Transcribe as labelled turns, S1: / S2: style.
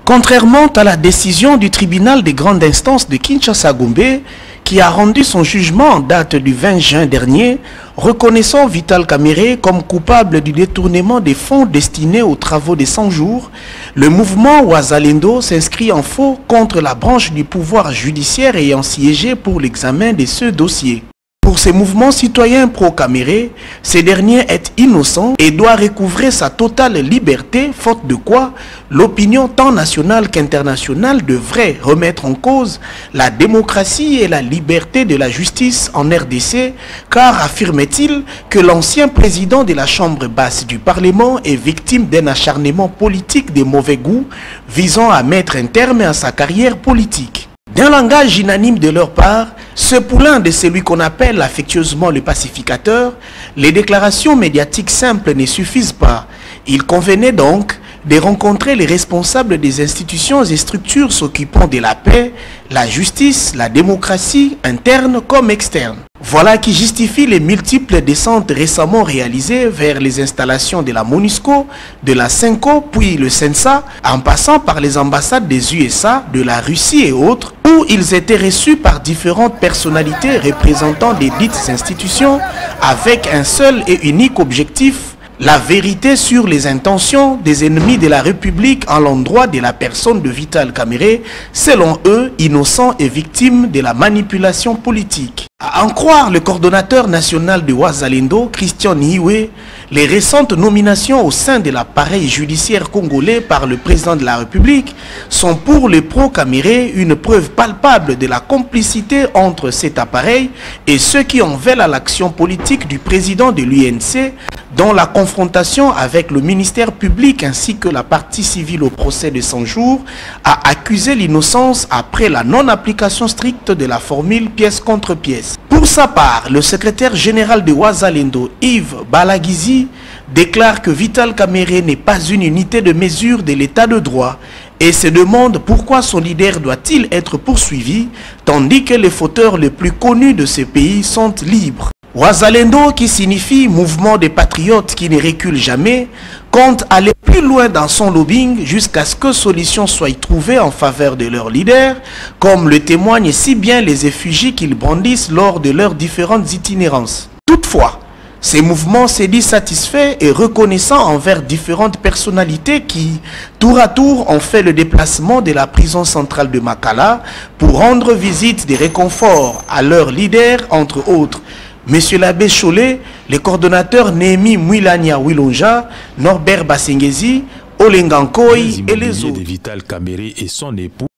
S1: Contrairement à la décision du tribunal des grandes instances de Kinshasa-Gombe, qui a rendu son jugement en date du 20 juin dernier, reconnaissant Vital Kamerhe comme coupable du détournement des fonds destinés aux travaux des 100 jours, le mouvement Wazalendo s'inscrit en faux contre la branche du pouvoir judiciaire ayant siégé pour l'examen de ce dossier. Pour ces mouvements citoyens pro-Kamerhe, ce dernier est innocent et doit recouvrer sa totale liberté, faute de quoi l'opinion tant nationale qu'internationale devrait remettre en cause la démocratie et la liberté de la justice en RDC, car affirme-t-il que l'ancien président de la Chambre basse du Parlement est victime d'un acharnement politique de mauvais goût visant à mettre un terme à sa carrière politique. D'un langage unanime de leur part, ce poulain de celui qu'on appelle affectueusement le pacificateur, les déclarations médiatiques simples ne suffisent pas. Il convenait donc de rencontrer les responsables des institutions et structures s'occupant de la paix, la justice, la démocratie, interne comme externe. Voilà qui justifie les multiples descentes récemment réalisées vers les installations de la MONUSCO, de la CENCO, puis le CENSA, en passant par les ambassades des USA, de la Russie et autres, où ils étaient reçus par différentes personnalités représentant des dites institutions avec un seul et unique objectif: la vérité sur les intentions des ennemis de la République en l'endroit de la personne de Vital Kamerhe, selon eux, innocent et victime de la manipulation politique. À en croire le coordonnateur national de Wazalendo, Christian Niwe, les récentes nominations au sein de l'appareil judiciaire congolais par le président de la République sont pour les pro-Kamerhe une preuve palpable de la complicité entre cet appareil et ceux qui en veulent à l'action politique du président de l'UNC, dont la confrontation avec le ministère public ainsi que la partie civile au procès de 100 jours a accusé l'innocence après la non-application stricte de la formule pièce contre pièce. Pour sa part, le secrétaire général de Wazalendo, Yves Balagizi, déclare que Vital Kamerhe n'est pas une unité de mesure de l'état de droit et se demande pourquoi son leader doit-il être poursuivi tandis que les fauteurs les plus connus de ce pays sont libres. Wazalendo, qui signifie mouvement des patriotes qui ne reculent jamais, compte aller plus loin dans son lobbying jusqu'à ce que solutions soient trouvées en faveur de leur leader, comme le témoignent si bien les effigies qu'ils brandissent lors de leurs différentes itinérances. Toutefois, ces mouvements se disent satisfaits et reconnaissants envers différentes personnalités qui, tour à tour, ont fait le déplacement de la prison centrale de Makala pour rendre visite des réconforts à leur leader, entre autres Monsieur l'abbé Cholet, les coordonnateurs Némi Mwilania Wilonja, Norbert Basengezi, Olengankoi et les autres.
S2: Vital Kamerhe et son époux